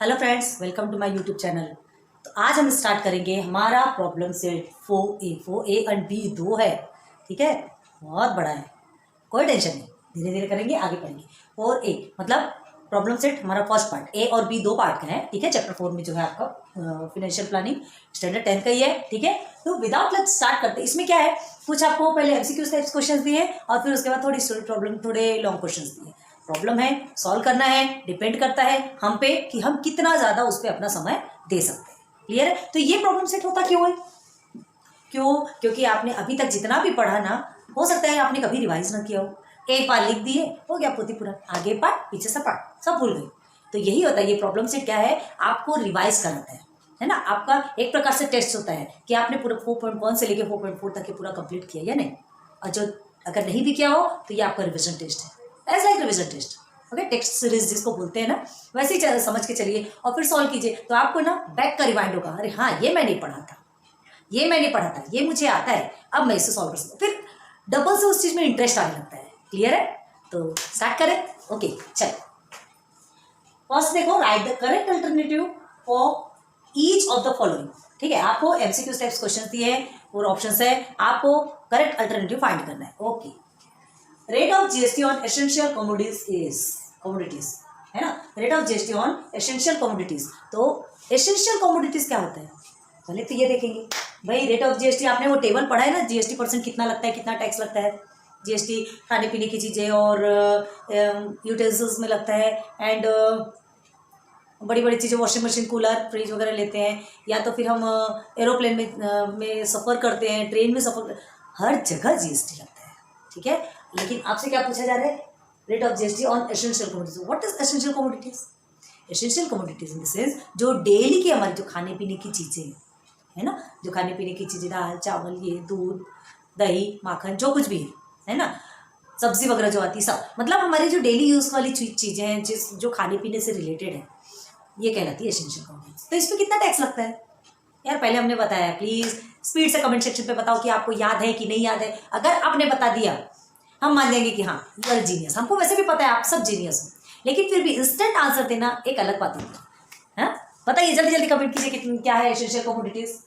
Hello friends, welcome to my YouTube channel. तो आज हम स्टार्ट करेंगे हमारा problem set 4A and B दो है। ठीक है, बहुत बड़ा है, कोई टेंशन नहीं, धीरे धीरे करेंगे, आगे पढ़ेंगे। 4A मतलब प्रॉब्लम सेट हमारा फर्स्ट पार्ट, ए और बी दो पार्ट का है। ठीक है, चैप्टर 4 में जो है आपका फिनेंशियल प्लानिंग स्टैंडर्ड 10 का ही है। ठीक है, तो विदाउट लेट स्टार्ट करते हैं। इसमें क्या है, कुछ आपको पहले एमसीक्यू टाइप्स क्वेश्चन दिए और फिर उसके बाद थोड़ी स्टोरी प्रॉब्लम, थोड़े लॉन्ग क्वेश्चन दिए। प्रॉब्लम है, सॉल्व करना है, डिपेंड करता है हम पे कि हम कितना ज्यादा उस पर अपना समय दे सकते हैं। क्लियर है? तो ये प्रॉब्लम सेट होता क्यों है? क्योंकि आपने अभी तक जितना भी पढ़ा ना, हो सकता है आपने कभी रिवाइज ना किया हो, एक बार लिख दिए, हो गया पोथी पूरा, आगे पार्ट पीछे से पार्ट सब भूल गए। तो यही होता है, ये प्रॉब्लम सेट क्या है, आपको रिवाइज करना है ना। आपका एक प्रकार से टेस्ट होता है कि आपने पूरा 4.1 से लेकर 4.4 तक के पूरा कंप्लीट किया या नहीं। और जो अगर नहीं भी किया हो तो ये आपका रिविजन टेस्ट है, as like revision test. Okay, text series जिसको बोलते हैं ना, वैसे ही समझ के चलिए और फिर सॉल्व कीजिए। तो आपको ना बैक का रिवाइंड होगा, अरे हाँ ये मैंने पढ़ा था, ये मैंने पढ़ा था, ये मुझे आता है, अब मैं इसे सॉल्व कर सकता हूँ। फिर डबल से उस चीज में इंटरेस्ट आने लगता है। क्लियर है? तो स्टार्ट करें। ओके चल, फर्स्ट देखो, right the correct alternative for each of the following. ठीक है, आपको एमसीक्यू टाइप्स क्वेश्चन दिए हैं और ऑप्शंस है, आपको करेक्ट अल्टरनेटिव फाइंड करना है। Okay, rate of GST on essential commodities है ना, rate of GST on essential commodities. तो एसेंशियल कमोडिटीज क्या होता है, पहले तो ये देखेंगे भाई। रेट ऑफ जीएसटी आपने वो टेबल पढ़ा है ना, जीएसटी परसेंट कितना लगता है, कितना टैक्स लगता है। जीएसटी खाने पीने की चीजें और यूटेंसिल्स में लगता है, एंड बड़ी बड़ी चीज़ें, वॉशिंग मशीन, कूलर, फ्रिज वगैरह लेते हैं, या तो फिर हम एरोप्लेन में सफ़र करते हैं, ट्रेन में सफ़र, हर जगह जीएसटी लगता है। ठीक है, लेकिन आपसे क्या पूछा जा रहा है, rate of GST on essential commodities. What is essential commodities? Essential commodities in the sense जो डेली की हमारी जो खाने पीने की चीज़ें है ना, जो खाने पीने की चीज़ें, दाल चावल, ये दूध दही माखन, जो कुछ भी है ना, सब्जी वगैरह जो आती है सब, मतलब हमारी जो डेली यूज़ वाली चीज़ें हैं, जो खाने पीने से रिलेटेड है, ये कहलाती है एसेंशियल कमोडिटीज। तो इसमें कितना टैक्स लगता है यार, पहले हमने बताया। प्लीज स्पीड से कमेंट सेक्शन पे बताओ कि आपको याद है कि नहीं याद है। अगर आपने बता दिया हम मान लेंगे कि हाँ यू आर जीनियस, हमको वैसे भी पता है आप सब जीनियस हो, लेकिन फिर भी इंस्टेंट आंसर देना एक अलग बात है। बताइए जल्दी जल्दी कमेंट कीजिए कि क्या है एसेंशियल कमोडिटीज।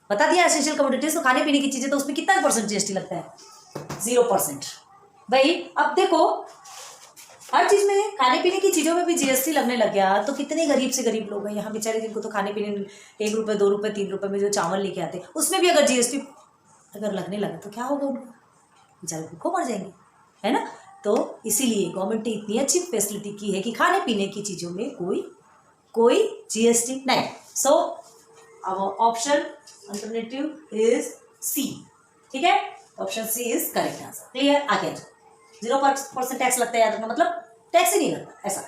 बता दिया एसेंशियल कमोडिटीज तो खाने पीने की चीजें, तो उसमें कितना % जीएसटी लगता है? 0%। भाई अब देखो, हर चीज में, खाने पीने की चीजों में भी जीएसटी लगने लग गया तो कितने गरीब से गरीब लोग हैं यहाँ बेचारे, जिनको तो खाने पीने 1 रुपये 2 रुपये 3 रुपये में जो चावल लेके आते हैं, उसमें भी अगर जीएसटी अगर लगने लगा तो क्या होगा, उनको बेचारे भूखों मर जाएंगे, है ना। तो इसीलिए गवर्नमेंट ने इतनी अच्छी फैसिलिटी की है कि खाने पीने की चीजों में कोई जीएसटी नहीं। So our option alternative is C. ठीक है, option C is correct answer. Clear? आगे 0% टैक्स लगता है, याद रखना, मतलब टैक्स ही नहीं लगता ऐसा।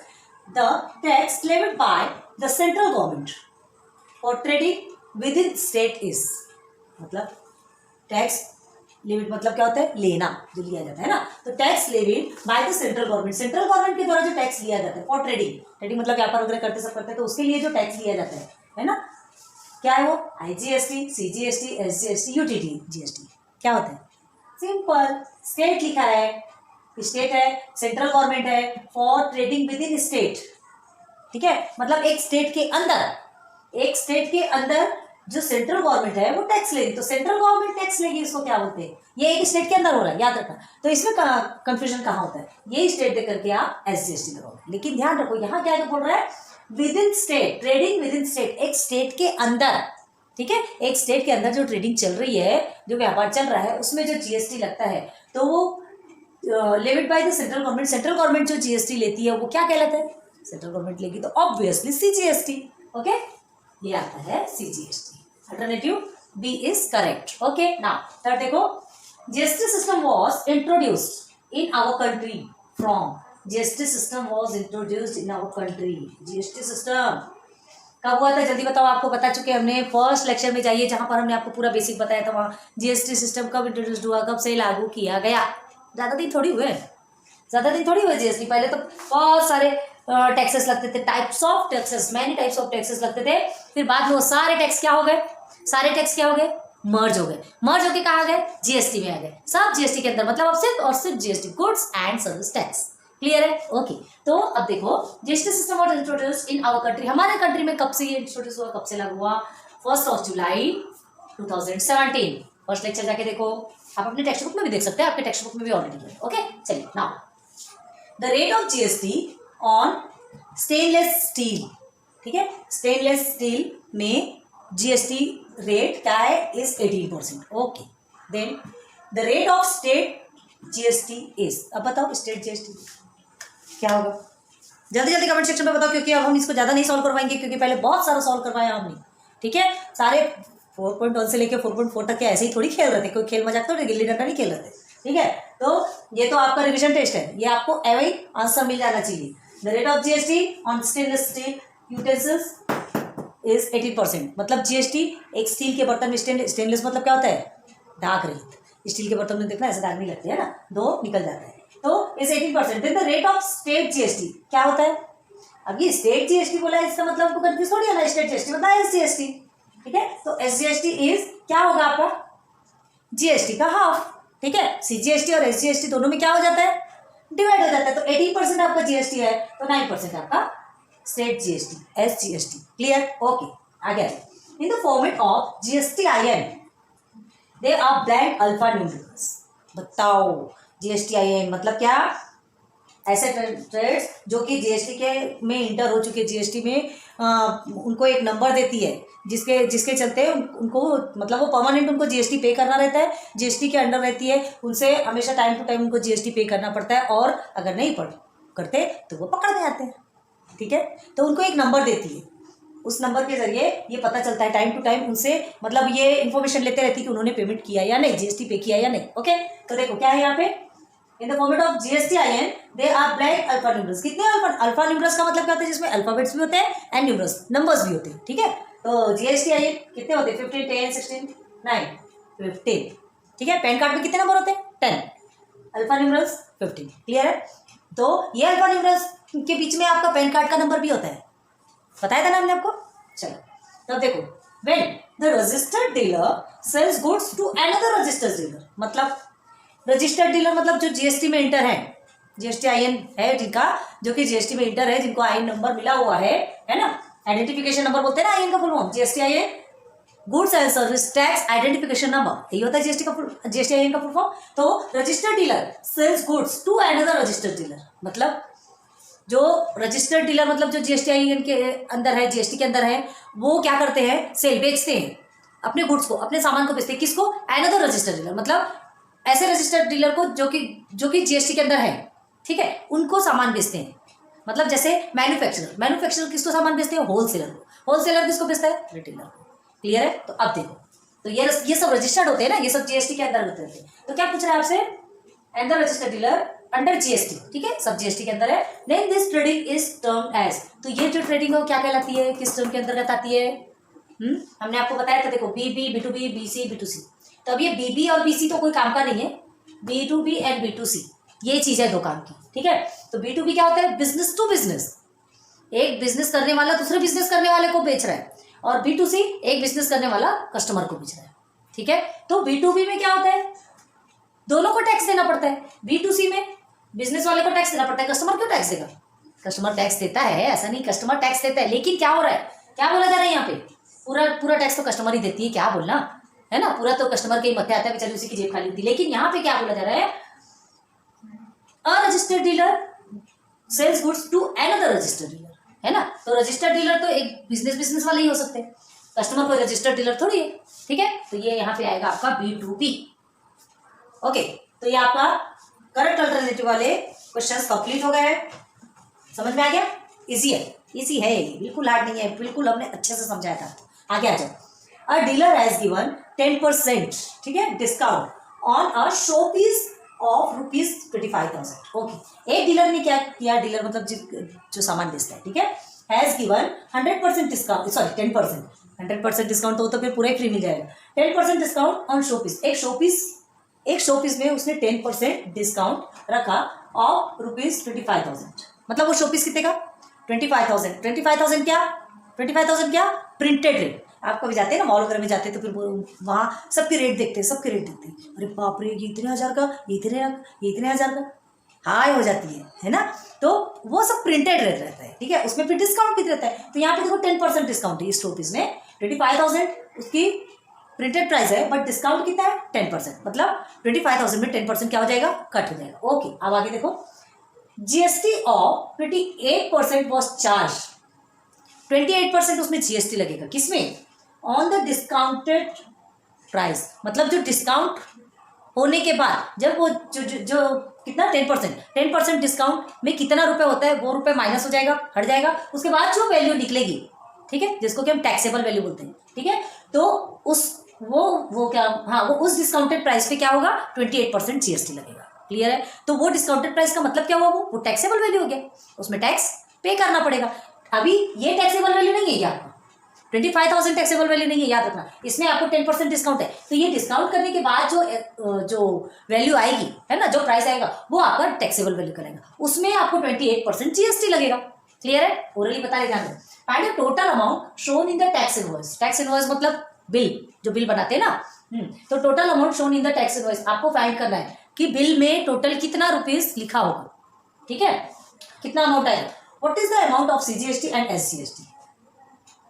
The tax levied by the central government for trading with in state is, मतलब टैक्स लेविड मतलब क्या होता है, लेना, जो लिया जाता है ना। तो tax levied by the central government, central government के द्वारा जो टैक्स लिया जाता है फॉर ट्रेडिंग मतलब व्यापार वगैरह करते सब करते हैं, तो उसके लिए जो टैक्स लिया जाता है ना, क्या है वो? IGST, CGST, SGST, UTT GST. क्या होता है? सिंपल, स्टेट लिखा है, स्टेट है, सेंट्रल गवर्नमेंट है, for trading with in state. ठीक है, मतलब एक स्टेट के अंदर जो सेंट्रल गवर्नमेंट है वो टैक्स लेगी, तो सेंट्रल गवर्नमेंट टैक्स लेगी, इसको क्या बोलते हैं, ये एक स्टेट के अंदर हो रहा है, याद रखना। तो इसमें कंफ्यूजन कहाँ होता है, ये स्टेट दे करके आप एसजीएसटी लगाओगे, लेकिन ध्यान रखो यहाँ क्या बोल रहा है, with in state, trading with in state, एक स्टेट के अंदर। ठीक है, एक स्टेट के अंदर जो ट्रेडिंग चल रही है, जो व्यापार चल रहा है, उसमें जो जीएसटी लगता है, तो वो levied by the central government. Central government जो जीएसटी लेती है वो क्या कहलाता है? सेंट्रल गवर्नमेंट लेगी तो ऑब्वियसली सीजीएसटी। ओके, ये आता है CGST. Alternative B is correct. Okay, now third देखो, GST system was introduced in our country from, GST system was introduced in our country. GST system कब हुआ था, जल्दी बताओ। आपको बता चुके हमने, फर्स्ट लेक्चर में जाइए जहां पर हमने आपको पूरा बेसिक बताया था, वहां जीएसटी सिस्टम कब इंट्रोड्यूस्ड हुआ, कब से लागू किया गया। ज़्यादा दिन थोड़ी हुए जीएसटी। पहले तो बहुत सारे टैक्सेस लगते थे, types of taxes, many types of taxes लगते थे। फिर बाद में वो सारे टैक्स क्या हो गए, मर्ज हो गए कहाँ गए, जीएसटी में आ गए, सब जीएसटी के अंदर, मतलब अब सिर्फ और सिर्फ GST, goods and service tax. Clear है? ओके। तो अब देखो, GST system was introduced in our country, हमारे कंट्री में कब से ये इंट्रोड्यूस हुआ, कब से लागू हुआ? 1 जुलाई 2017। फर्स्ट लेक्चर जाके देखो, आप अपने टेक्स्ट बुक में भी देख सकते हैं, आपके टेक्स्ट बुक में भी ऑलरेडी है। ओके, चलिए now the rate of GST on stainless steel, ठीक है, स्टेनलेस स्टील में जीएसटी रेट क्या है? Is 18%। Okay, then the rate of state GST is, अब बताओ स्टेट जीएसटी क्या होगा? जल्दी जल्दी कमेंट सेक्शन में बताओ, क्योंकि अब हम इसको ज़्यादा नहीं सॉल्व करवाएंगे, क्योंकि पहले बहुत सारा सॉल्व करवाया हमने, ठीक है। सारे 4.1 से लेकर 4.4 तक के ऐसे ही थोड़ी खेल रहे थे, कोई खेल मजाक तो गिल्ली डंडा नहीं खेल रहे थे, ठीक है। तो ये तो आपका रिविजन टेस्ट है, ये आपको एवं आंसर मिल जाना चाहिए। The rate of GST on stainless steel utensils is 18%। मतलब जीएसटी एक स्टील के बर्तन में, स्टेनलेस मतलब क्या होता है? दाग रहित। स्टील के बर्तन में देखना ऐसे दाग नहीं लगते है ना, दो निकल जाता है। तो इस 18%। Then the rate of state GST क्या होता है? अब ये स्टेट जीएसटी बोला है, इसका मतलब आपको कंफ्यूज थोड़ी है ना, स्टेट जीएसटी मतलब एसजीएसटी, ठीक है। तो एसजीएसटी इज क्या होगा आपका? जीएसटी का हाफ, ठीक है। सीजीएसटी और एसजीएसटी दोनों में क्या हो जाता है? डिवाइड हो जाता है। तो 18% आपका जीएसटी है, तो 9% आपका state GST, SGST. Clear? Okay, आगे in the format of GSTIN they are blank alpha numericals. बताओ जीएसटीआईएन मतलब क्या? ऐसे ट्रेड्स जो कि जीएसटी के में इंटर हो चुके, जीएसटी में उनको एक नंबर देती है, जिसके चलते उनको मतलब वो परमानेंट उनको जीएसटी पे करना रहता है, जीएसटी के अंडर रहती है, उनसे हमेशा टाइम टू टाइम उनको जीएसटी पे करना पड़ता है, और अगर नहीं करते तो वो पकड़ में आते हैं, ठीक है। तो उनको एक नंबर देती है, उस नंबर के जरिए ये पता चलता है टाइम टू टाइम उनसे, मतलब ये इन्फॉर्मेशन लेते रहती है कि उन्होंने पेमेंट किया या नहीं, जीएसटी पे किया या नहीं। ओके, तो देखो क्या है यहाँ पे, in the format of GSTIN they are blank alpha numerals. कितने अल्फा न्यूमरल्स का मतलब क्या होता है? जिसमें अल्फाबेट्स भी होते हैं एंड न्यूमरल्स नंबर्स भी होते हैं, ठीक है। तो जीएसटीआईएन कितने होते हैं? 15, 10, 16, 9, 15, ठीक है। पैन कार्ड में कितने नंबर होते हैं? 10, अल्फा न्यूमरल्स 15। क्लियर है? तो ये अल्फा न्यूमरल्स के बीच में आपका पैन कार्ड का नंबर भी होता है, बताया था ना हमने आपको। चलो तब देखो, when the registered dealer sales goods to another registered dealer, मतलब रजिस्टर्ड डीलर मतलब जो जीएसटी में इंटर है, जीएसटीआईएन है जिनका, जो कि जीएसटी में इंटर है, जिनको आईएन नंबर मिला हुआ है ना, आइडेंटिफिकेशन नंबर बोलते हैं ना आईएन का full form, GSTIN goods and service tax identification number, यही होता है जीएसटीआईएन का फुल फॉर्म। तो registered dealer sales goods to another registered dealer, मतलब जो रजिस्टर्ड डीलर मतलब जो जीएसटीआईएन के अंदर है, जीएसटी के अंदर है, वो क्या करते हैं? सेल, बेचते हैं अपने गुड्स को, अपने सामान को बेचते हैं। किसको? अनदर रजिस्टर्ड डीलर, मतलब ऐसे रजिस्टर्ड डीलर को जो कि जीएसटी के अंदर है, ठीक है, उनको सामान बेचते हैं। मतलब जैसे मैन्युफैक्चरर किसको सामान बेचते हैं? होलसेलर को। होलसेलर किसको बेचता है? रिटेलर को। क्लियर है? तो अब देखो, तो ये सब रजिस्टर्ड होते हैं ना, ये सब जीएसटी के अंदर होते हैं। तो क्या पूछ रहा है आपसे? Another registered dealer under GST, ठीक है, सब जीएसटी के अंदर है। Then this trading is termed as, तो ये जो ट्रेडिंग है वो क्या कहलाती है? किस टर्म के अंतर्गत आती है? हमने आपको बताया था, देखो बीबी, B2B, BC, B2C। तो अब ये बीबी और बीसी तो कोई काम का नहीं है, B2B एंड B2C ये चीज है दो काम की, ठीक है। तो B2B क्या होता है? बिजनेस टू बिजनेस, एक बिजनेस करने वाला दूसरे बिजनेस करने वाले को बेच रहा है, और B2C एक बिजनेस करने वाला कस्टमर को बेच रहा है, ठीक है। तो B2B में क्या होता है? दोनों को टैक्स देना पड़ता है। B2C में बिजनेस वाले को टैक्स देना पड़ता है, कस्टमर क्यों टैक्स देगा? कस्टमर टैक्स देता है, ऐसा नहीं, कस्टमर टैक्स देता है, लेकिन क्या हो रहा है, क्या बोला जा रहा है यहाँ पे? पूरा टैक्स तो कस्टमर ही देती है, क्या बोलना है ना, पूरा तो कस्टमर के ही मत्थे आता है, बेचारी उसी की जेब खाली होती है। लेकिन यहाँ पे क्या बोला जा रहा है? Unregistered dealer sales goods to another registered dealer, है ना। तो रजिस्टर्ड डीलर तो एक बिजनेस वाले ही हो सकते हैं, कस्टमर कोई रजिस्टर्ड डीलर थोड़ी है, ठीक है। तो ये यहाँ पे आएगा आपका B2B। ओके, तो ये आपका करेक्ट अल्टरनेटिव वाले क्वेश्चंस कंप्लीट हो गए हैं। समझ में आ गया? इजी है, इजी है, बिल्कुल हार्ड नहीं है, बिल्कुल हमने अच्छे से समझाया था। आगे आ जाओ। अ डीलर हैज गिवन 10%, ठीक है, discount on a show piece of ₹25,000। Okay, एक डीलर ने क्या किया? डीलर मतलब जो सामान बेचता है, ठीक है, has given 100% discount, sorry 10%, 100% discount तो फिर पूरा ही फ्री मिल जाएगा। 10% डिस्काउंट ऑन शो पीस, एक शो पीस में उसने 10% डिस्काउंट रखा ऑफ ₹25,000। मतलब वो शो पीस कितने का? 25,000। 25,000 क्या? 25,000 क्या? Printed rate. आप कभी जाते हैं ना मॉल वगैरह में जाते हैं, तो फिर वहाँ सबके रेट देखते हैं, अरे बाप रे, ये इतने हज़ार का, ये इतने हज़ार का, हाई हो जाती है ना, तो वो सब प्रिंटेड रहता है, ठीक है, उसमें फिर डिस्काउंट भी रहता है। तो यहाँ पे देखो 10% डिस्काउंट है इस रुपीज में, 25,000 उसकी प्रिंटेड प्राइस है, बट डिस्काउंट कितना है 10%, मतलब 25,000 में 10% क्या हो जाएगा, कट हो जाएगा। ओके, अब आगे देखो, जीएसटी ऑफ 28% वॉज चार्ज, 28% उसमें जीएसटी लगेगा, किसमें, ऑन द डिस्काउंटेड प्राइस, मतलब जो डिस्काउंट होने के बाद जब वो जो कितना 10% डिस्काउंट में कितना रुपए होता है, वो रुपए माइनस हो जाएगा, हट जाएगा, उसके बाद जो वैल्यू निकलेगी, ठीक है, जिसको कि हम टैक्सेबल वैल्यू बोलते हैं, ठीक है, तो उस वो क्या, हाँ, वो उस डिस्काउंटेड प्राइस पे क्या होगा, 28% जीएसटी लगेगा। क्लियर है? तो वो डिस्काउंटेड प्राइस का मतलब क्या हुआ, वो टैक्सेबल वैल्यू हो गया, उसमें टैक्स पे करना पड़ेगा। अभी ये टैक्सेबल वैल्यू नहीं है, क्या 25,000 टैक्सेबल वैल्यू नहीं है, याद रखना, इसमें आपको 10% डिस्काउंट है, तो ये डिस्काउंट करने के बाद जो वैल्यू आएगी, है ना, जो प्राइस आएगा, वो आपका टैक्सेबल वैल्यू करेगा, उसमें आपको 28% जीएसटी लगेगा। क्लियर है? ओरली बता रहे, ध्यान दो। Find the total amount shown in the tax invoice, tax invoice मतलब बिल, जो बिल बनाते हैं ना, तो total amount shown in the tax invoice, आपको फाइंड करना है कि बिल में टोटल कितना रुपीज लिखा होगा, ठीक है, कितना अमाउंट आएगा, what is the amount of CGST and SGST,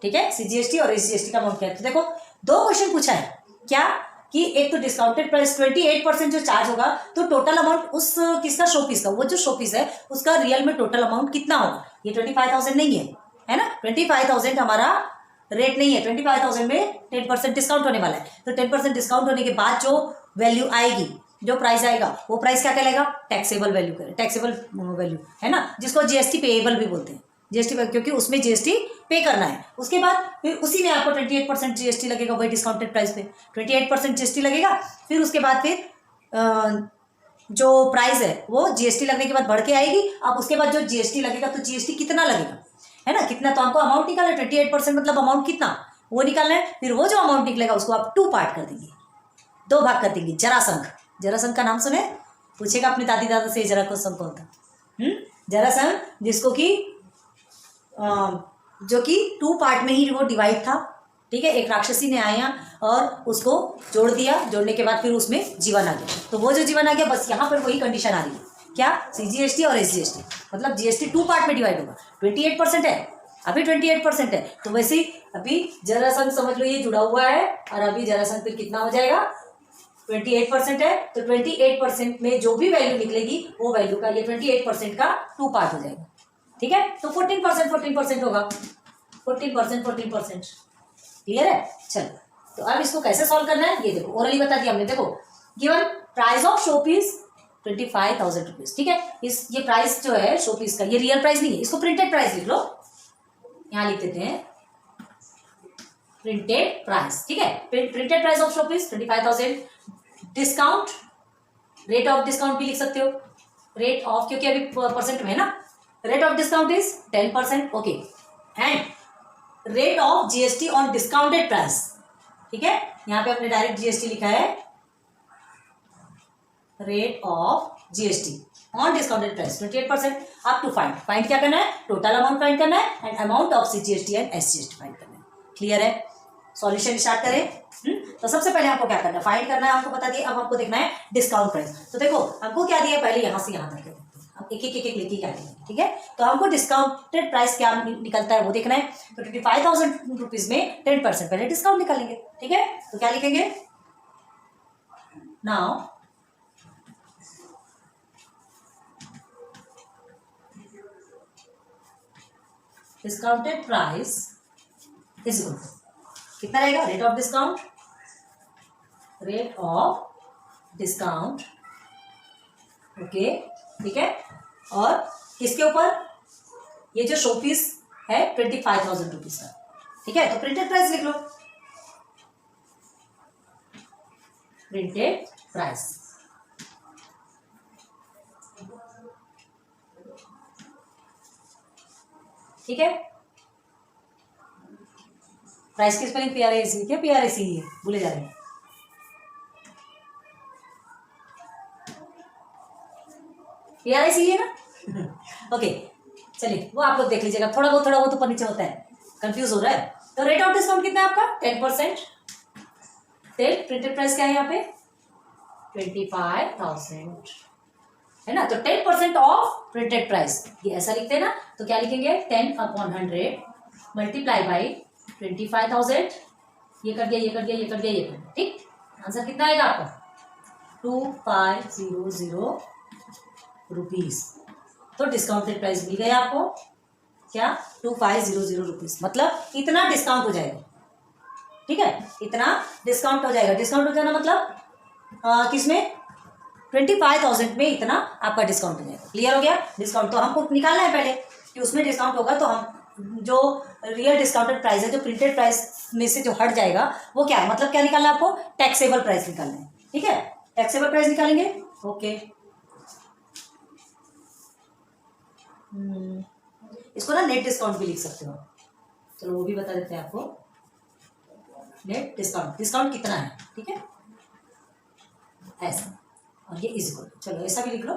ठीक है, सीजीएसटी और एसजीएसटी का अमाउंट क्या है। तो देखो, दो क्वेश्चन पूछा है, क्या कि एक तो डिस्काउंटेड प्राइस 28% जो चार्ज होगा, तो टोटल अमाउंट उस किसका, शोपीस का, वो जो शोपीस है उसका रियल में टोटल अमाउंट कितना होगा, ये 25,000 नहीं है ना, 25,000 हमारा रेट नहीं है, 25,000 में 10% डिस्काउंट होने वाला है, तो 10% डिस्काउंट होने के बाद जो वैल्यू आएगी, जो प्राइस आएगा, वो प्राइस क्या कहलाएगा, टैक्सेबल वैल्यू, टैक्सेबल वैल्यू, है ना, जिसको जीएसटी पेएबल भी बोलते हैं, जीएसटी, क्योंकि उसमें जीएसटी पे करना है। उसके बाद फिर उसी में आपको 28% जीएसटी लगेगा, वही डिस्काउंटेड प्राइस पे 28% जीएसटी लगेगा, फिर उसके बाद फिर जो प्राइस है वो जीएसटी लगने के बाद बढ़ के आएगी। अब उसके बाद जो जीएसटी लगेगा, तो जीएसटी कितना लगेगा, है ना, कितना, तो हमको अमाउंट निकालना है, 28% मतलब अमाउंट कितना, वो निकालना है। फिर वो जो अमाउंट निकलेगा उसको आप 2 पार्ट कर देंगे, 2 भाग कर देंगे। जरासंघ, जरासंघ का नाम सुने, पूछेगा अपने दादी दादा से, जरासंघ कौन था, जरासंघ, जिसको कि जो कि 2 पार्ट में ही वो डिवाइड था, ठीक है, एक राक्षसी ने आया और उसको जोड़ दिया, जोड़ने के बाद फिर उसमें जीवन आ गया, तो वो जो जीवन आ गया, बस यहाँ पर वही कंडीशन आ रही है, क्या, सीजीएसटी और एसजीएसटी, मतलब जीएसटी 2 पार्ट में डिवाइड होगा, 28% है, अभी 28% है, तो वैसे ही अभी जरासंघ समझ लो ये जुड़ा हुआ है, और अभी जरासंघ फिर कितना हो जाएगा, 28% है, तो 28% में जो भी वैल्यू निकलेगी, वो वैल्यू का ये 28% का 2 पार्ट हो जाएगा, ठीक है, तो 14% होगा, 14%। क्लियर है? चलो, तो अब इसको कैसे सॉल्व करना है, ये देखो, ओरली बता दिया हमने, देखो, given price of showpiece 25,000 rupees, ठीक है, ये प्राइस जो है शोपीस का, ये रियल प्राइस नहीं है, इसको प्रिंटेड प्राइस लिख लो, यहां लिख देते हैं प्रिंटेड प्राइस, ठीक है, printed price of showpiece 25,000, discount, rate of discount भी लिख सकते हो, रेट ऑफ, क्योंकि अभी परसेंट में है ना, rate of discount is 10%, okay, and rate of GST on discounted price, ठीक है, यहां पे हमने डायरेक्ट जीएसटी लिखा है, rate of GST on discounted price 28%, आप टू फाइंड क्या करना है, टोटल अमाउंट फाइंड करना है, and amount of CGST and SGST find करना है। क्लियर है? सॉल्यूशन स्टार्ट करें। तो सबसे पहले आपको क्या करना है, फाइंड करना है, हमको बता दिया, अब हमको देखना है डिस्काउंट प्राइस। तो देखो हमको क्या दिया, पहले यहां से यहां तक हम एक एक लिखी क्या देंगे, ठीक है, तो हमको डिस्काउंटेड प्राइस क्या निकलता है वो देखना है, तो 25,000 रुपीज में 10% पहले डिस्काउंट निकालेंगे, ठीक है, तो क्या लिखेंगे, now discounted price is equal to कितना रहेगा, रेट ऑफ डिस्काउंट, ओके, ठीक है, और किसके ऊपर, ये जो शोपीस है 25,000 रुपीज का, ठीक है, तो प्रिंटेड प्राइस लिख लो, प्रिंटेड प्राइस, ठीक है, प्राइस की स्पेलिंग PRIC, क्या PRIC है, भूले जा रहे हैं, PRIC है ना ओके, चलिए वो आप लोग देख लीजिएगा, थोड़ा बहुत ऊपर नीचे होता है, कंफ्यूज हो रहा है। तो रेट ऑफ डिस्काउंट कितना है आपका 10%, प्रिंटेड प्राइस क्या है यहाँ पे 25,000, है ना। तो 10% ऑफ प्रिंटेड प्राइस, ये ऐसा लिखते हैं ना, तो क्या लिखेंगे 10/100 मल्टीप्लाई बाई 25,000। ये कट गया, ये कट गया, ये कट गया, ये कट गया, ठीक। आंसर कितना आएगा आपका 2500 रुपीज। तो डिस्काउंटेड प्राइस मिल गया आपको क्या 2500 रुपीज, मतलब इतना डिस्काउंट हो जाएगा, ठीक है, इतना डिस्काउंट हो जाएगा। डिस्काउंट हो जाना मतलब किसमें 25,000 में इतना आपका डिस्काउंट हो जाएगा। क्लियर हो गया। डिस्काउंट तो हमको निकालना है पहले कि उसमें डिस्काउंट होगा, तो हम जो रियल डिस्काउंटेड प्राइस है, जो प्रिंटेड प्राइस में से जो हट जाएगा वो क्या है, मतलब क्या निकालना है आपको, टैक्सेबल प्राइस निकालना है, ठीक है। टैक्सेबल प्राइस निकालेंगे, ओके। इसको ना नेट डिस्काउंट भी लिख सकते हो, चलो वो भी बता देते हैं आपको। नेट डिस्काउंट, डिस्काउंट कितना है, ठीक है, ऐसा, और ये इज इक्वल, चलो ऐसा भी लिख लो।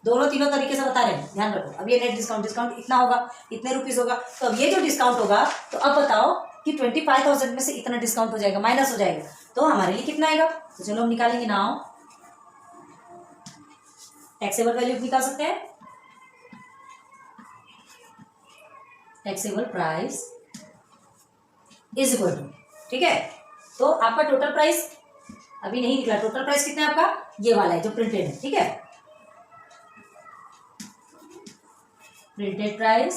दोनों तीनों तरीके से बता रहे हैं, ध्यान रखो। अब ये नेट डिस्काउंट, डिस्काउंट इतना होगा, इतने रुपीस होगा, तो अब ये जो डिस्काउंट होगा, तो अब बताओ कि 25,000 में से इतना डिस्काउंट हो जाएगा, माइनस हो जाएगा, तो हमारे लिए कितना आएगा। तो चलो हम निकालेंगे नाउ, टैक्सेबल वैल्यू निकाल सकते हैं, taxable price is equal to, ठीक है। तो आपका टोटल प्राइस अभी नहीं निकला, टोटल प्राइस कितना है आपका, ये वाला है जो प्रिंटेड है, ठीक है। प्रिंटेड प्राइस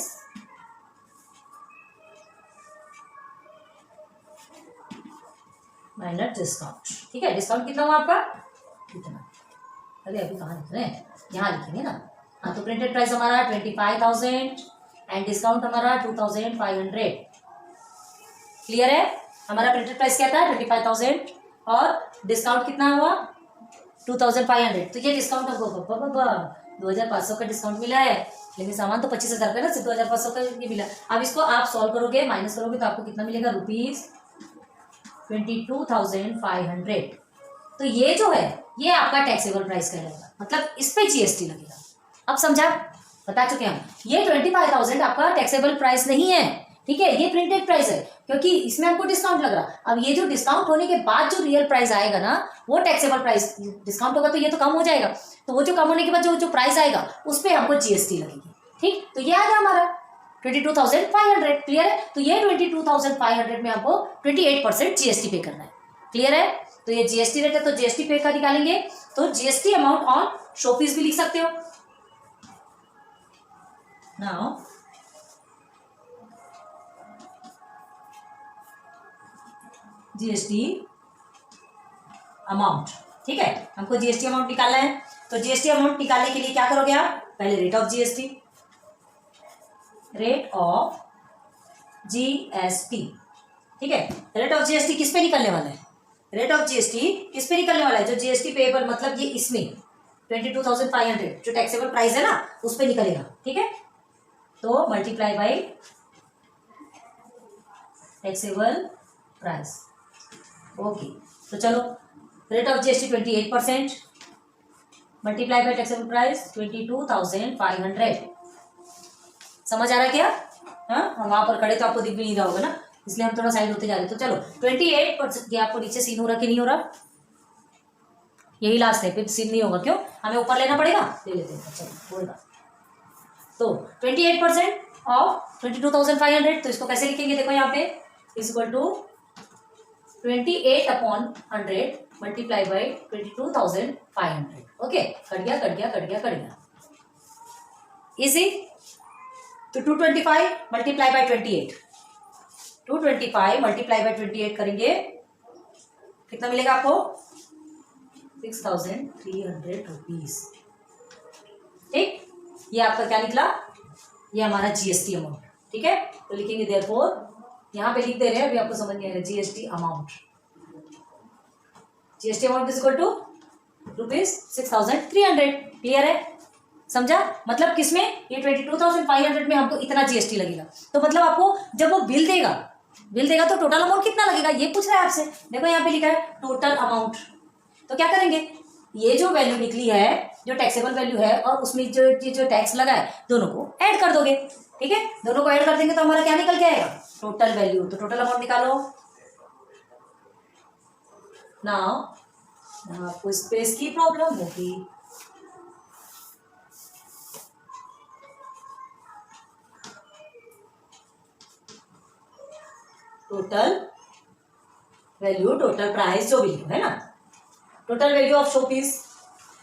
माइनस डिस्काउंट, ठीक है। डिस्काउंट कितना हुआ आपका, कितना, अरे अभी कहाँ लिख रहे हैं, यहाँ लिखेंगे ना। हाँ, तो प्रिंटेड प्राइस हमारा 25,000 एंड डिस्काउंट हमारा 2,500। क्लियर है। हमारा प्रिंटेड प्राइस क्या था 25,000 और डिस्काउंट कितना हुआ 2,500। तो ये डिस्काउंट हमको 2,500 का डिस्काउंट मिला है, लेकिन सामान तो 25,000 का ना, सिर्फ 2,500 का ये मिला। अब इसको आप सॉल्व करोगे, माइनस करोगे, तो आपको कितना मिलेगा, ₹22,500। तो ये जो है ये आपका टैक्सेबल प्राइस कहलाएगा, मतलब इस पे जीएसटी लगेगा। अब समझा, बता चुके हम। ये 25,000 आपका टैक्सेबल प्राइस नहीं है, ठीक है, ये प्रिंटेड प्राइस है, क्योंकि इसमें आपको डिस्काउंट लग रहा। अब ये जो डिस्काउंट होने के बाद जो रियल प्राइस आएगा ना, वो टैक्सेबल प्राइस। डिस्काउंट होगा तो ये तो कम हो जाएगा, तो वो जो कम होने के बाद जो प्राइस आएगा उस पर हमको जीएसटी लगेगी, ठीक। तो ये आ गया हमारा 22,500। क्लियर है। तो ये 22,500 में आपको 28% जीएसटी पे करना है। क्लियर है। तो ये जीएसटी रेट है, तो जीएसटी पे का निकालेंगे, तो जीएसटी अमाउंट ऑन शॉपीस भी लिख सकते हो। नाउ जीएसटी अमाउंट, ठीक है, हमको जीएसटी अमाउंट निकालना है। तो जीएसटी अमाउंट निकालने के लिए क्या करोगे आप, पहले rate of GST, rate of GST, ठीक है। रेट ऑफ जीएसटी किस पे निकलने वाला है, रेट ऑफ जीएसटी किस पे निकलने वाला है, जो जीएसटी पेएबल, मतलब ये इसमें 22,500 जो टैक्सेबल प्राइस है ना, उस पे निकलेगा, ठीक है। तो multiply by taxable price, okay. तो चलो, rate of GST 28%, multiply by taxable price 22,500। समझ आ रहा है क्या। हाँ, हम वहां पर खड़े तो आपको दिख भी नहीं रहा होगा ना, इसलिए हम थोड़ा साइड होते जा रहे। तो चलो 28%, ये आपको नीचे सीन हो रहा कि नहीं हो रहा, यही लास्ट है, फिर सीन नहीं होगा, क्यों, हमें ऊपर लेना पड़ेगा, ले लेते हैं। चलो होगा, तो 28% ऑफ 22,500, तो इसको कैसे लिखेंगे, देखो यहाँ पे is equal to 28/100 multiply by 22,500। Okay, cut गया कट गया कट गया कट गया, इजी। तो 225 मल्टीप्लाई बाई 28, 225 मल्टीप्लाई बाई 28 करेंगे, कितना मिलेगा आपको 6,300 रुपीज, ठीक। ये आपका क्या निकला, ये हमारा जीएसटी अमाउंट, ठीक है। तो लिखेंगे देयरफॉर, यहाँ पे लिख दे रहे हैं, अभी आपको समझ नहीं आएगा, GST amount, GST amount is equal to ₹6,300। Clear है, समझा। मतलब किसमें, ये 22,500 में हमको इतना जीएसटी लगेगा। तो मतलब आपको जब वो बिल देगा तो टोटल अमाउंट कितना लगेगा, ये पूछ रहा है आपसे। देखो यहाँ पे लिखा है टोटल अमाउंट, तो क्या करेंगे, ये जो वैल्यू निकली है, जो टैक्सेबल वैल्यू है, और उसमें जो टैक्स लगा है, दोनों को ऐड कर दोगे, ठीक है। दोनों को ऐड कर देंगे तो हमारा क्या निकल के आएगा, टोटल वैल्यू। तो टोटल अमाउंट निकालो। नाउ आपको स्पेस की प्रॉब्लम होगी, टोटल वैल्यू, टोटल प्राइस, जो भी है ना, total value of show piece,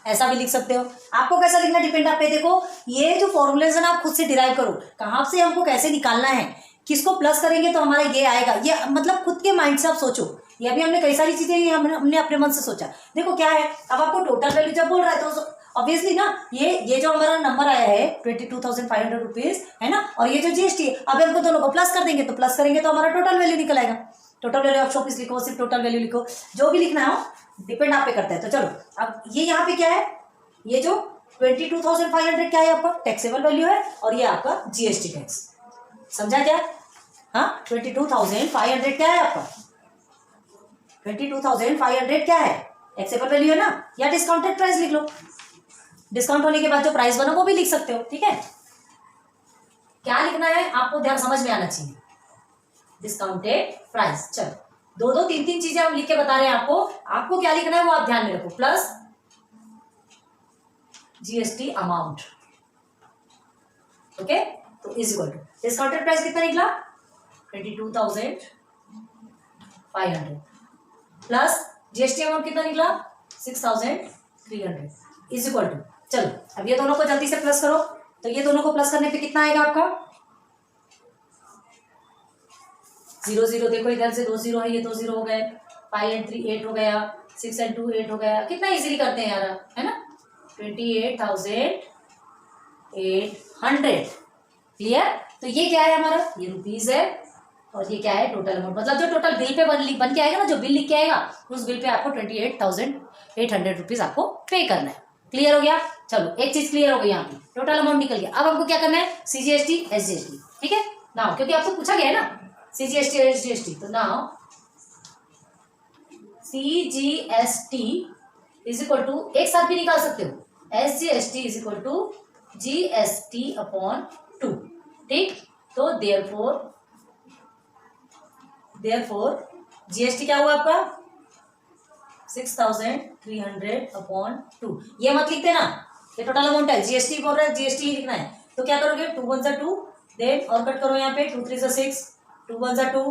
ऐसा भी लिख सकते हो। आपको कैसा लिखना डिपेंड आप पे, देखो ये जो फॉर्मूलेज है ना आप खुद से डिराइव करो, कहाँ से हमको कैसे निकालना है, किसको प्लस करेंगे तो हमारा ये आएगा, ये मतलब खुद के माइंड से आप सोचो। ये अभी हमने कई सारी चीजें हमने अपने मन से सोचा। देखो क्या है, अब आपको टोटल वैल्यू जब बोल रहा है तो ऑब्वियसली ना ये जो हमारा नंबर आया है 22,500 रुपीज है ना, और ये जो जीएसटी है, अब हमको दोनों को प्लस कर देंगे, तो प्लस करेंगे तो हमारा टोटल वैल्यू निकल आएगा। Total value of show piece लिखो, सिर्फ टोटल वैल्यू लिखो, जो भी लिखना हो डिपेंड आप पे करता है। तो चलो अब ये यहाँ पे क्या है, ये जो 22,500 क्या है आपका टैक्सेबल वैल्यू है, और ये आपका जीएसटी टैक्स, समझा क्या? हाँ 22,500 क्या है आपका, 22,500 क्या है टैक्सेबल वैल्यू है ना, या डिस्काउंटेड प्राइस लिख लो, डिस्काउंट होने के बाद जो प्राइस बना वो भी लिख सकते हो। ठीक है, क्या लिखना है आपको ध्यान समझ में आना चाहिए, डिस्काउंटेड प्राइस। चलो दो दो तीन तीन चीजें हम लिख के बता रहे हैं आपको, आपको क्या लिखना है वो आप ध्यान में रखो, प्लस जीएसटी अमाउंट, ओके, तो is equal to discounted price कितना निकला 22,500 प्लस जीएसटी अमाउंट कितना निकला 6,300 इज इक्वल टू, चलो अब ये दोनों को जल्दी से प्लस करो, तो ये दोनों को प्लस करने पे कितना आएगा आपका 0 0, देखो इधर से 2 0 है, ये 2 0 हो गए, 5 and 3 8 हो गया, 6 and 2 8 हो गया, कितना इजीली करते हैं यार, है ना, 28,800 क्लियर। तो ये क्या है हमारा, ये रुपीज है, और ये क्या है टोटल अमाउंट, मतलब जो टोटल बिल पे बन के आएगा ना, जो बिल लिख के आएगा उस बिल पे आपको 28,800 रुपीज आपको पे करना है। क्लियर हो गया, चलो एक चीज क्लियर हो गई, यहाँ पे टोटल अमाउंट निकल गया। अब हमको क्या करना है सीजीएसटी एसजीएसटी, ठीक है ना, क्योंकि आपको पूछा गया है ना सीजीएसटी एसजीएसटी, तो now CGST is equal to, एक साथ भी निकाल सकते हो, SGST is equal to GST upon 2, ठीक। तो देयरफॉर जीएसटी क्या हुआ आपका 6,300 अपॉन 2, ये मत लिखते ना, ये टोटल अमाउंट है, जीएसटी बोल रहा है, जीएसटी ही लिखना है। तो क्या करोगे 2 1 जा 2, देन और कट करो यहाँ पे 2 3 जा 6, 2 1 जा 2,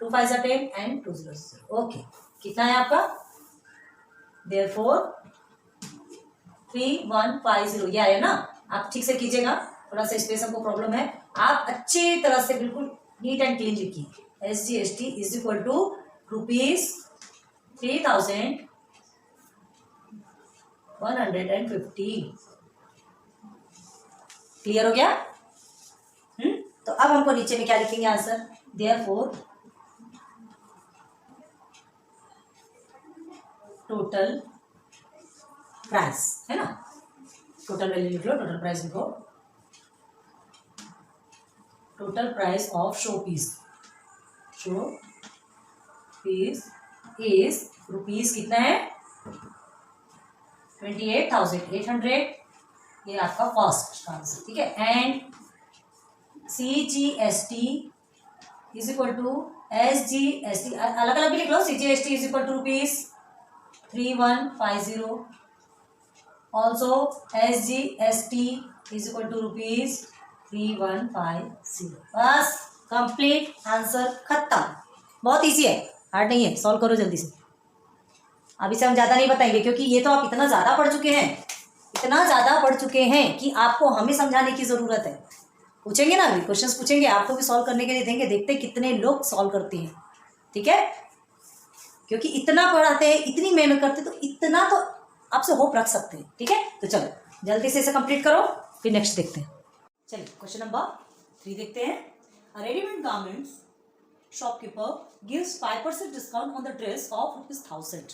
2 5 जा 10 एंड 2 0 0, ओके, कितना है आपका देयरफॉर 3150, ये आया ना। आप ठीक से कीजिएगा, थोड़ा सा स्पेस हमको प्रॉब्लम है, आप अच्छी तरह से बिल्कुल नीट एंड क्लीन लिखिए, SGST is equal to rupees 3,150, clear हो गया। तो अब हमको नीचे में क्या लिखेंगे आंसर, देयरफॉर टोटल प्राइस, है ना, टोटल वैल्यू लिख लो, टोटल प्राइस लिखो, total price of show piece is rupees कितना है 28,800, ये आपका फर्स्ट आंसर, ठीक है। And CGST is equal to SGST, अलग अलग भी लिख लो, CGST is equal to rupees 3150, also SGST is equal to rupees 3150, बस कंप्लीट, आंसर खत्म। बहुत इजी है, हार्ड नहीं है, सॉल्व करो जल्दी से। अभी से हम ज़्यादा नहीं बताएंगे, क्योंकि ये तो आप इतना ज़्यादा पढ़ चुके हैं कि आपको हमें समझाने की ज़रूरत है। पूछेंगे ना, अभी क्वेश्चंस पूछेंगे, आपको भी सॉल्व करने के लिए देंगे, देखते हैं कितने लोग सॉल्व करते हैं, ठीक है, क्योंकि इतना पढ़ाते हैं, इतनी मेहनत करते हैं, तो इतना तो आपसे होप रख सकते हैं, ठीक है। तो चलो जल्दी से इसे कंप्लीट करो, फिर नेक्स्ट देखते हैं। चलिए क्वेश्चन नंबर 3 देखते हैं। Readymade garments shopkeeper gives 5% discount on the dress of ₹1000,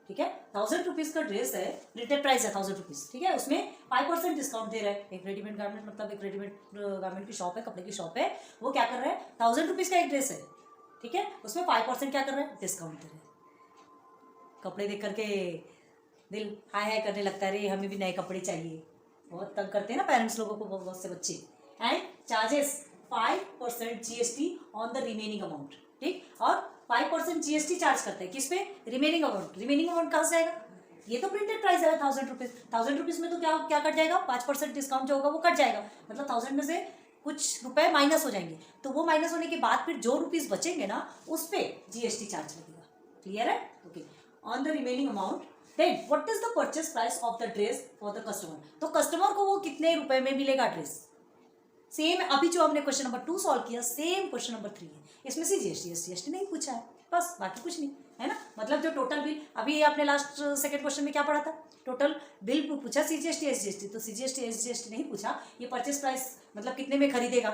ठीक है, 1000 रुपीज़ का ड्रेस है, रिटेल प्राइस है 1000 रुपीज़, ठीक है, उसमें 5% डिस्काउंट दे रहा है। एक रेडीमेड गारमेंट मतलब एक रेडीमेड गारमेंट की शॉप है, कपड़े की शॉप है, वो क्या कर रहा है 1000 रुपीज़ का एक ड्रेस है, ठीक है, उसमें 5% क्या कर रहा है डिस्काउंट दे रहा है। कपड़े देख करके दिल हाय हाय करने लगता है, रे हमें भी नए कपड़े चाहिए, बहुत तंग करते हैं ना पेरेंट्स लोगों को बहुत से बच्चे। And charges 5% GST on the remaining amount, ठीक, और 5% जीएसटी चार्ज करते हैं किस पे, रिमेनिंग अमाउंट कहाँ से आएगा, ये तो प्रिंटेड प्राइस है 1000 रुपीज़, 1000 रुपीज़ में तो क्या कट जाएगा 5% डिस्काउंट जो होगा वो कट जाएगा, मतलब 1000 में से कुछ रुपए माइनस हो जाएंगे, तो वो माइनस होने के बाद फिर जो रुपीस बचेंगे ना उस पे जीएसटी चार्ज लगेगा। क्लियर है? Okay. On the remaining amount then what is the purchase price of the dress for the customer. तो कस्टमर को वो कितने रुपए में मिलेगा ड्रेस। सेम अभी जो हमने क्वेश्चन नंबर 2 सॉल्व किया, सेम क्वेश्चन नंबर 3 है। इसमें से जीएसटी नहीं पूछा है, बस बाकी कुछ नहीं है ना। मतलब जो टोटल बिल, अभी आपने लास्ट सेकंड क्वेश्चन में क्या पढ़ा था, टोटल बिल पूछा सीजीएसटी एसजीएसटी, तो सीजीएसटी एसजीएसटी नहीं पूछा, ये परचेस प्राइस मतलब कितने में खरीदेगा,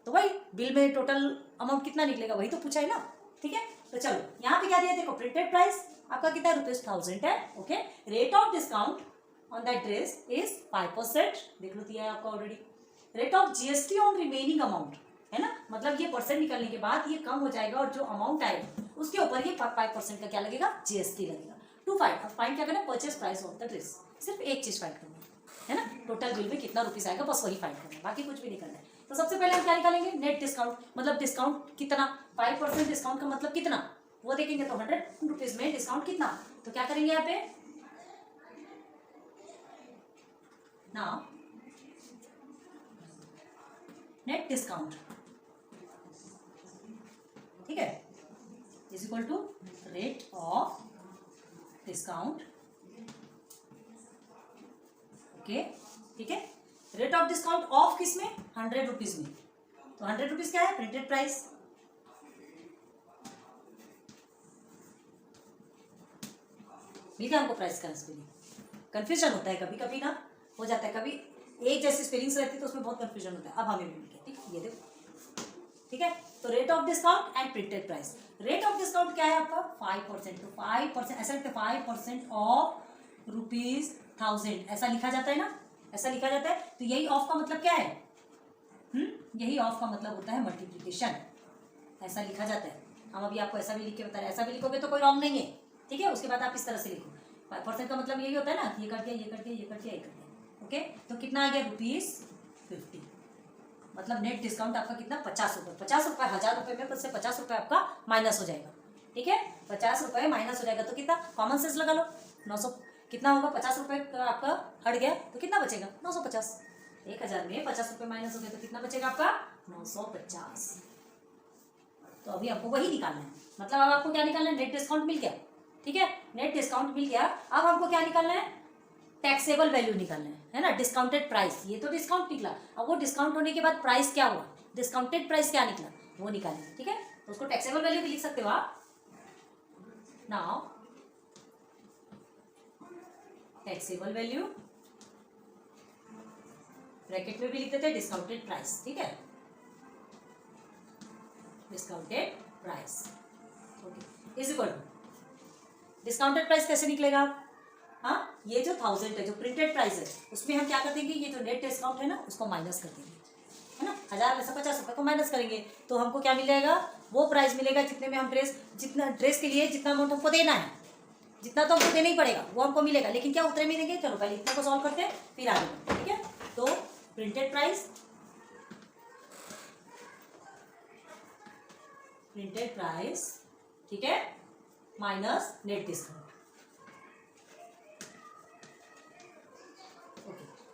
तो वही बिल में टोटल अमाउंट कितना निकलेगा वही तो पूछा है ना। ठीक है, तो चलो यहाँ पे क्या दिया देखो, प्रिंटेड प्राइस आपका कितना ₹1000 है। Okay, rate of discount on that dress is 5%, देख लो दिया है आपका already. Rate of GST on remaining amount है ना, मतलब ये परसेंट निकलने के बाद ये कम हो जाएगा और जो अमाउंट आएगा उसके ऊपर ये 5% का क्या लगेगा, जीएसटी लगेगा। टू फाइंड, अब फाइंड क्या करना है, purchase price of the dress, सिर्फ एक चीज फाइंड करना है ना, टोटल बिल में कितना रुपीस आएगा बस वही फाइंड करना है, बाकी कुछ भी नहीं करना है। तो सबसे पहले हम क्या निकालेंगे, नेट डिस्काउंट, मतलब डिस्काउंट कितना, 5% डिस्काउंट का मतलब कितना वो देखेंगे, तो 100 रुपीज में डिस्काउंट कितना, तो क्या करेंगे यहाँ पे ना, नेट डिस्काउंट, ठीक है, is equal to rate of discount. Okay, ठीक है, रेट ऑफ डिस्काउंट ऑफ किस में, 100 रुपीज में, तो 100 रुपीज क्या है, प्रिंटेड प्राइस। मिल गया हमको प्राइस का स्पेलिंग। कंफ्यूजन होता है कभी कभी ना, हो जाता है, कभी एक जैसी स्पेलिंग्स रहती है तो उसमें बहुत कंफ्यूजन होता है। अब हमें मिल गया, ठीक है, ये देखो, ठीक है। तो rate of discount and printed price, rate of discount क्या है आपका 5%, तो 5% ऐसा लिखते हैं, 5% ऑफ ₹1000 ऐसा लिखा जाता है ना, ऐसा लिखा जाता है। तो यही ऑफ का मतलब क्या है, यही ऑफ का मतलब होता है मल्टीप्लीकेशन, ऐसा लिखा जाता है। हम अभी आपको ऐसा भी लिख के बता रहे हैं, ऐसा भी लिखोगे तो कोई रॉन्ग नहीं है, ठीक है। उसके बाद आप इस तरह से लिखो, 5% का मतलब यही होता है ना, ये कट गया, ये कट गया, ये कट गया, ये कट गया। ओके, तो कितना आ गया, ₹50, मतलब नेट डिस्काउंट आपका कितना, 50 रुपये, 50 रुपये, 1000 रुपये में से 50 रुपये आपका माइनस हो जाएगा, ठीक है, 50 रुपये माइनस हो जाएगा, तो कितना, कॉमन सेंस लगा लो, 900 कितना होगा, 50 रुपये का आपका हट गया तो कितना बचेगा, 950, 1000 में 50 रुपये माइनस हो गया तो कितना बचेगा आपका, 950। तो अभी आपको वही निकालना है, मतलब अब आपको क्या निकालना है, नेट डिस्काउंट मिल गया, ठीक है, नेट डिस्काउंट मिल गया। अब हमको क्या निकालना है, टैक्सेबल वैल्यू निकालना है ना, डिस्काउंटेड प्राइस, ये तो डिस्काउंट निकला, अब वो डिस्काउंट होने के बाद प्राइस क्या हुआ, डिस्काउंटेड प्राइस क्या निकला वो निकालेंगे, ठीक है। तो उसको टैक्सेबल वैल्यू भी लिख सकते हो आप, नाउ टैक्सेबल वैल्यू ब्रैकेट में भी लिख देते हैं डिस्काउंटेड प्राइस, ठीक है, discounted price, okay, is equal to discounted price कैसे निकलेगा, हाँ, ये जो 1000 है जो प्रिंटेड प्राइस है उसमें हम क्या कर देंगे, ये जो नेट डिस्काउंट है ना उसको माइनस कर देंगे, है ना, 1000 में से 50 रुपये को माइनस करेंगे तो हमको क्या मिल जाएगा, वो प्राइस मिलेगा जितने में हम ड्रेस, जितना ड्रेस के लिए जितना अमाउंट हमको देना है, जितना तो हमको देना ही पड़ेगा वो हमको मिलेगा, लेकिन क्या उतने में देंगे, चलो पहले इतना को सॉल्व करते हैं फिर आगे बढ़ते हैं, ठीक है। तो प्रिंटेड प्राइस, ठीक है, माइनस नेट डिस्काउंट,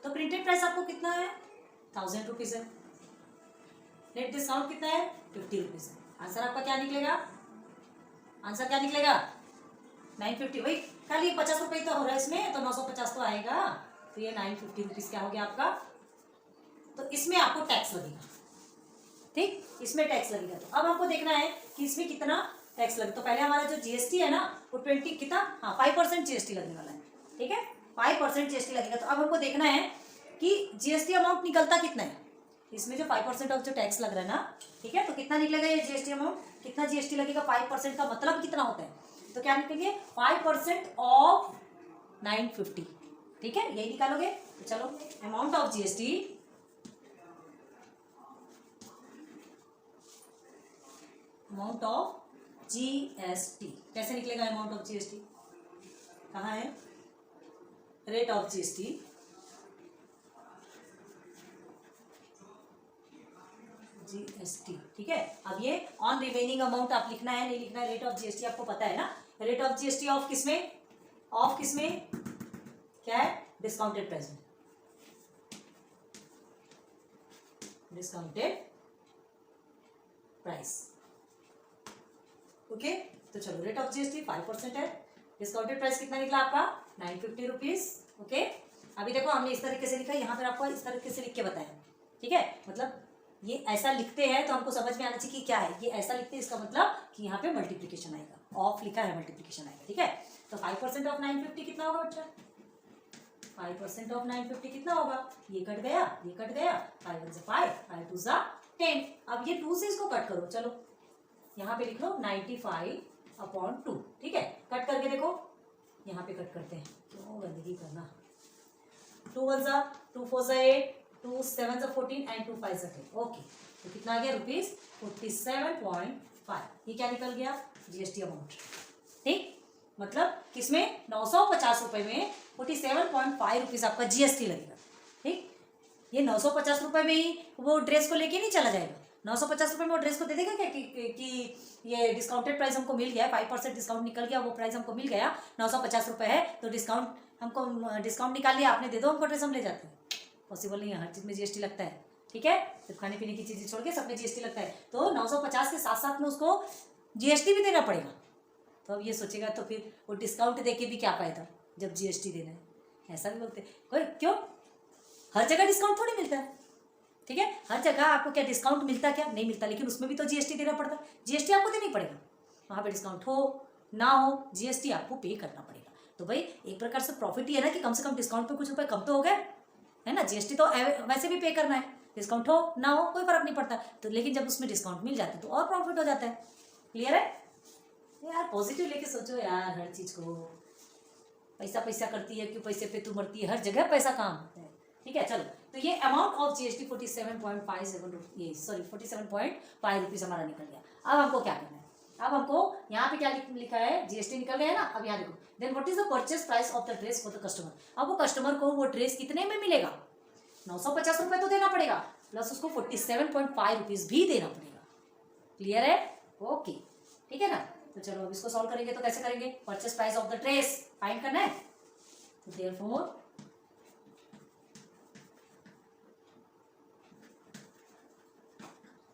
तो प्रिंटेड प्राइस आपको कितना है, 1000 रुपीज है, नेट डिस्काउंट कितना है, 50 रुपीज है। आंसर आपका क्या निकलेगा, आंसर क्या निकलेगा, 950, भाई खाली 50 रुपये तो हो रहा है इसमें, तो 950 तो आएगा, तो ये 950 रुपीज क्या हो गया आपका, तो इसमें आपको टैक्स लगेगा, ठीक, इसमें टैक्स लगेगा। तो अब हमको देखना है कि इसमें कितना टैक्स लगे, तो पहले हमारा जो जीएसटी है ना वो 20 कितना, हाँ 5% जीएसटी लगने वाला है, ठीक है, 5% जीएसटी लगेगा। तो अब हमको देखना है कि जीएसटी अमाउंट निकलता कितना है, इसमें जो 5% ऑफ जो टैक्स लग रहा है ना, ठीक है, तो कितना निकलेगा ये जीएसटी अमाउंट, कितना जीएसटी लगेगा, 5% का मतलब कितना होता है, तो क्या निकलेंगे 5% ऑफ 950, ठीक है, यही निकालोगे। तो चलो amount of GST, amount of GST कैसे निकलेगा, अमाउंट ऑफ जीएसटी कहाँ है, रेट ऑफ जीएसटी, जीएसटी, ठीक है। अब ये ऑन रिमेनिंग अमाउंट आप लिखना है नहीं लिखना है, रेट ऑफ जीएसटी आपको पता है ना, रेट ऑफ जीएसटी ऑफ किसमें, ऑफ किसमें, क्या है, डिस्काउंटेड प्राइस में, डिस्काउंटेड प्राइस। ओके, तो चलो रेट ऑफ जीएसटी 5% है। डिस्काउंटेड प्राइस कितना निकला आपका 950 रुपीज। ओके, अभी देखो हमने इस तरीके से लिखा, यहाँ पर आपको इस तरीके से लिख के बताया, ठीक है। मतलब ये ऐसा लिखते हैं तो हमको समझ में आना चाहिए कि क्या है ये, ऐसा लिखते हैं इसका मतलब कि यहाँ पे मल्टीप्लिकेशन आएगा, ऑफ लिखा है मल्टीप्लिकेशन आएगा, ठीक है। तो 5% ऑफ 950 कितना होगा बच्चा, 5% ऑफ 950 कितना होगा, ये कट गया, ये कट गया, 5 1 5, 5 2 10। अब ये 2 से इसको कट करो, चलो यहाँ पे लिख लो 95/2, ठीक है। कट करके देखो, यहाँ पे कट करते हैं, क्यों गंदगी करना। 2 1 2 4 8, 2 7 14 एंड 2 5 10। ओके, तो कितना आ गया ₹47.5। ये क्या निकल गया, जीएसटी अमाउंट, ठीक। मतलब किसमें 950 रुपए में 47.5 रुपीज आपका जीएसटी लगेगा, ठीक। ये 950 रुपए में ही वो ड्रेस को लेके नहीं चला जाएगा, 950 रुपए में वो ड्रेस को दे देगा क्या कि ये डिस्काउंटेड प्राइस हमको मिल गया, 5% डिस्काउंट निकल गया, वो प्राइस हमको मिल गया 950 रुपए है, तो डिस्काउंट हमको डिस्काउंट निकाल लिया आपने, दे दो हमको ड्रेस, हम ले जाते हैं। पॉसिबल नहीं है, हर चीज में जीएसटी लगता है, ठीक है। सिर्फ खाने पीने की चीजें छोड़ के सब में जीएसटी लगता है, तो 950 के साथ साथ में उसको जीएसटी भी देना पड़ेगा। तो अब ये सोचेगा तो फिर वो डिस्काउंट दे के भी क्या फायदा जब जीएसटी देना है, ऐसा भी बोलते हैं कोई। क्यों, हर जगह डिस्काउंट थोड़ी मिलता है, ठीक है। हर जगह आपको क्या डिस्काउंट मिलता, क्या नहीं मिलता, लेकिन उसमें भी तो जीएसटी देना पड़ता है, जीएसटी आपको देनी पड़ेगा, वहाँ पे डिस्काउंट हो ना हो जीएसटी आपको पे करना पड़ेगा। तो भाई एक प्रकार से प्रॉफिट ही है ना कि कम से कम डिस्काउंट पे कुछ रुपए कम तो हो गए, है ना। जीएसटी तो वैसे भी पे करना है, डिस्काउंट हो ना हो कोई फर्क नहीं पड़ता, तो लेकिन जब उसमें डिस्काउंट मिल जाता है तो और प्रॉफिट हो जाता है। क्लियर है यार, पॉजिटिव लेके सोचो यार, हर चीज को पैसा पैसा करती है, क्यों पैसे पे तू मरती है, हर जगह पैसा काम होता है, ठीक है। चलो, तो ये अमाउंट ऑफ जीएसटी 47.5 रुपीज हमारा निकल गया। अब हमको क्या करना है, अब हमको यहाँ पे क्या लिखा है, जीएसटी निकल गया है ना। अब यहाँ देखो, then what is the purchase price of the dress for the customer. अब वो कस्टमर को वो ड्रेस कितने में मिलेगा, 950 रुपए तो देना पड़ेगा, प्लस उसको 47.5 रुपीज भी देना पड़ेगा। क्लियर है, ओके, ठीक है ना। तो चलो अब इसको सॉल्व करेंगे, तो कैसे करेंगे, purchase price of the dress find करना है, तो therefore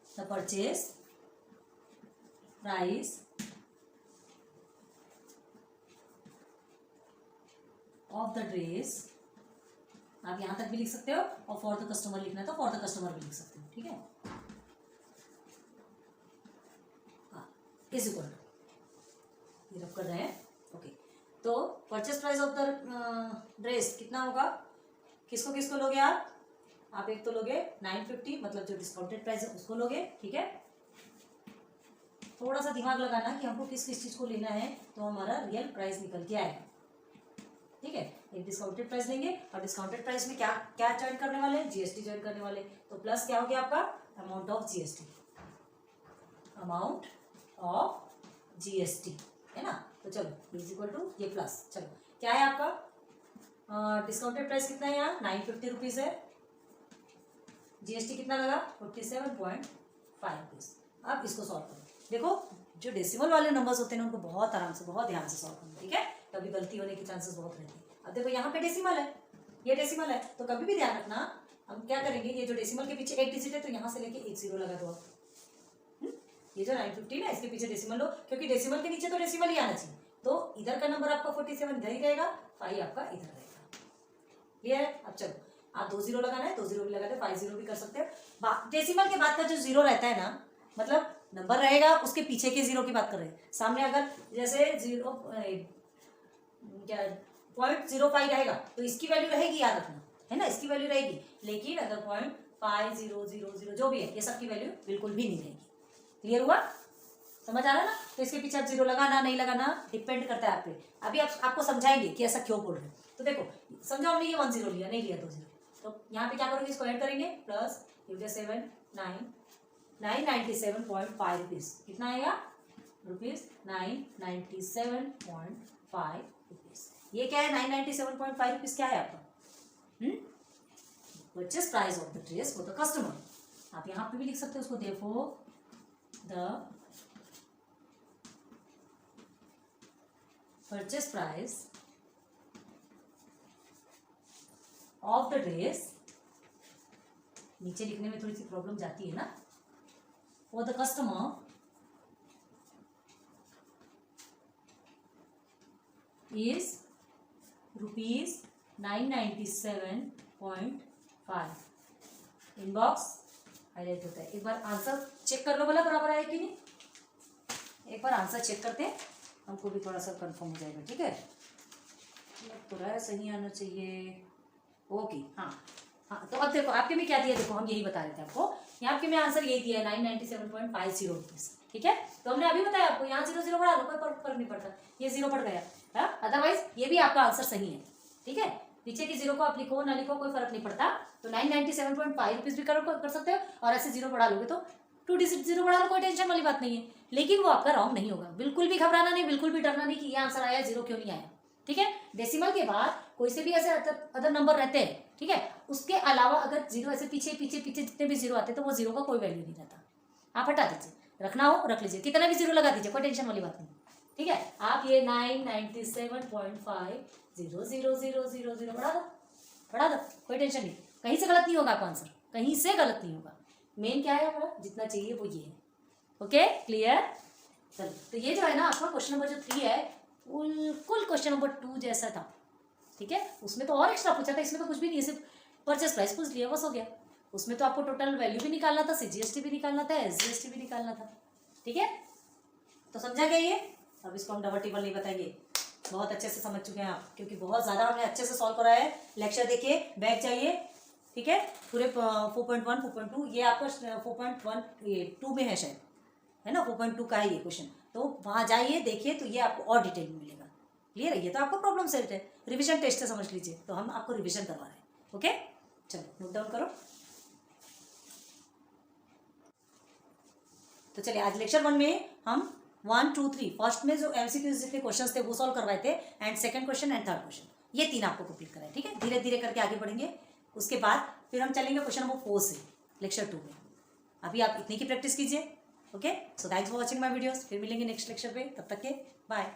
the purchase price of the dress, आप यहां तक भी लिख सकते हो, और फॉर द कस्टमर लिखना है तो फॉर द कस्टमर भी लिख सकते हो, ठीक है। इज इक्वल टू, ये रब कर रहे हैं, ओके। तो purchase price of the dress कितना होगा, किसको किसको लोगे आप एक तो लोगे 950, मतलब जो डिस्काउंटेड प्राइस है उसको लोगे, ठीक है। थोड़ा सा दिमाग लगाना कि हमको किस किस चीज को लेना है, तो हमारा रियल प्राइस निकल के आएगा, ठीक है। एक डिस्काउंटेड प्राइस लेंगे, और डिस्काउंटेड प्राइस में क्या क्या ज्वाइन करने वाले हैं, जीएसटी ज्वाइन करने वाले, तो प्लस क्या हो गया आपका amount of GST, amount of GST, है ना। तो चलो इज इक्वल टू ये प्लस, चलो क्या है आपका डिस्काउंटेड प्राइस कितना है यहाँ 950 रुपीज है, जीएसटी कितना लगा 47.5 रुपीज। अब इसको सॉल्व करो, देखो जो डेसिमल वाले नंबर्स होते हैं उनको बहुत आराम से बहुत ध्यान से सॉल्व करना, ठीक है। कभी गलती होने की चांसेस बहुत रहते हैं। अब देखो यहाँ पे डेसिमल है, ये डेसिमल है, तो कभी भी ध्यान रखना, हम क्या करेंगे, ये जो डेसिमल के पीछे एक डिजिट है तो यहाँ से लेके एक जीरो लगा दो आप। ये जो 950 है इसके पीछे डेसिमल लो, क्योंकि डेसिमल के नीचे तो डेसिमल ही आना चाहिए, तो इधर का नंबर आपका 47 इधर ही रहेगा, 5 आपका इधर रहेगा। ये है, अब चलो आप 2 जीरो लगाना है, 2 जीरो भी लगा दो, 5 जीरो भी कर सकते हो। डेसिमल के बाद का जो जीरो रहता है ना, मतलब नंबर रहेगा उसके पीछे के जीरो की बात कर रहे हैं, सामने अगर जैसे 0.05 रहेगा तो इसकी वैल्यू रहेगी, याद रखना, है ना, इसकी वैल्यू रहेगी। लेकिन अगर 0.5000 जो भी है, ये सब की वैल्यू बिल्कुल भी नहीं रहेगी। क्लियर हुआ, समझ आ रहा है ना। तो इसके पीछे आप जीरो लगाना नहीं लगाना डिपेंड करता है आप पे। अभी आपको समझाएंगे कि ऐसा क्यों बोल रहे हैं। तो देखो समझो हमने ये 1 जीरो लिया, नहीं लिया 2 जीरो, तो यहाँ पे क्या करोगे, इसको ऐड करेंगे, प्लस 997.5 रुपीज, कितना आएगा ₹997.5 रुपीज। ये क्या है 997.5 रुपीज, क्या है आपका purchase price of the dress for the customer. आप यहाँ पे भी लिख सकते हो उसको, therefore the purchase price of the dress नीचे लिखने में थोड़ी सी प्रॉब्लम जाती है ना। For the customer is ₹997.5। Inbox highlight होता है। एक बार आंसर चेक कर लो भला बराबर आया कि नहीं। एक बार आंसर चेक करते हैं, हमको भी थोड़ा सा कंफर्म हो जाएगा। ठीक है, पूरा सही आना चाहिए। ओके, हाँ हाँ। तो अब देखो आपके में क्या दिया, देखो हम यही बता रहे थे आपको। यहाँ आपके में आंसर यही दिया है 997.50 रुपीज़। ठीक है, तो हमने अभी बताया आपको, यहाँ 0 0 बढ़ा लो, कोई फर्क नहीं पड़ता, ये 0 पड़ गया। अदरवाइज ये भी आपका आंसर सही है। ठीक है, पीछे की 0 को आप लिखो ना लिखो कोई फर्क नहीं पड़ता। तो 997.5 रुपीज़ भी कर सकते हो, और ऐसे 0 बढ़ा लोगे तो 2 डिजिट 0 बढ़ा लो, कोई टेंशन वाली बात नहीं है। लेकिन वो आपका रॉन्ग नहीं होगा। बिल्कुल भी घबराना नहीं, बिल्कुल भी डरना नहीं कि ये आंसर आया 0 क्यों नहीं आया। ठीक है, डेसिमल के बाद कोई से भी ऐसे अदर नंबर रहते हैं, ठीक है, उसके अलावा अगर 0 ऐसे पीछे पीछे पीछे जितने भी 0 आते हैं तो वो 0 का कोई वैल्यू नहीं रहता। आप हटा दीजिए, रखना हो रख लीजिए, कितना भी 0 लगा दीजिए, कोई टेंशन वाली बात नहीं। ठीक है, आप ये 997.5000000 बढ़ा दो, कोई टेंशन नहीं, कहीं से गलत नहीं होगा आपका आंसर, कहीं से गलत नहीं होगा। मेन क्या है हमारा, जितना चाहिए वो ये है। Okay, clear. चलो, तो ये जो है ना आपका क्वेश्चन नंबर जो 3 है, बिल्कुल क्वेश्चन नंबर 2 जैसा था। ठीक है, उसमें तो और एक्स्ट्रा पूछा था, इसमें तो कुछ भी नहीं, सिर्फ परचेस प्राइस पूछ लिया, बस हो गया। उसमें तो आपको टोटल वैल्यू भी निकालना था, CGST भी निकालना था, SGST भी निकालना था। ठीक है, तो समझा गया ये। अब इसको हम डबल टेबल नहीं बताएंगे, बहुत अच्छे से समझ चुके हैं आप, क्योंकि बहुत ज़्यादा हमने अच्छे से सॉल्व कराया है। लेक्चर देखिए, बैक जाइए। ठीक है, पूरे 4.1 4.2 ये आपका 4.1 2 में है शायद, है ना, 4.2 का है ये क्वेश्चन। तो वहाँ जाइए देखिए, तो ये आपको और डिटेल में मिलेगा। क्लियर है, ये तो आपको प्रॉब्लम सेट है, रिविजन टेस्ट से समझ लीजिए। तो हम आपको रिविजन करवा रहे हैं। ओके, चलो नोट डाउन करो। तो चलिए, आज लेक्चर 1 में हम 1 2 3 फर्स्ट में जो MCQ जितने क्वेश्चंस थे वो सॉल्व करवाए थे, and second question and third question, ये 3 आपको कंप्लीट कराए। ठीक है, धीरे धीरे करके आगे बढ़ेंगे। उसके बाद फिर हम चलेंगे क्वेश्चन नंबर 4 से लेक्चर 2 में। अभी आप इतनी की प्रैक्टिस कीजिए। Okay, so thanks for watching my videos. फिर मिलेंगे नेक्स्ट लेक्चर पे, तब तक के बाय।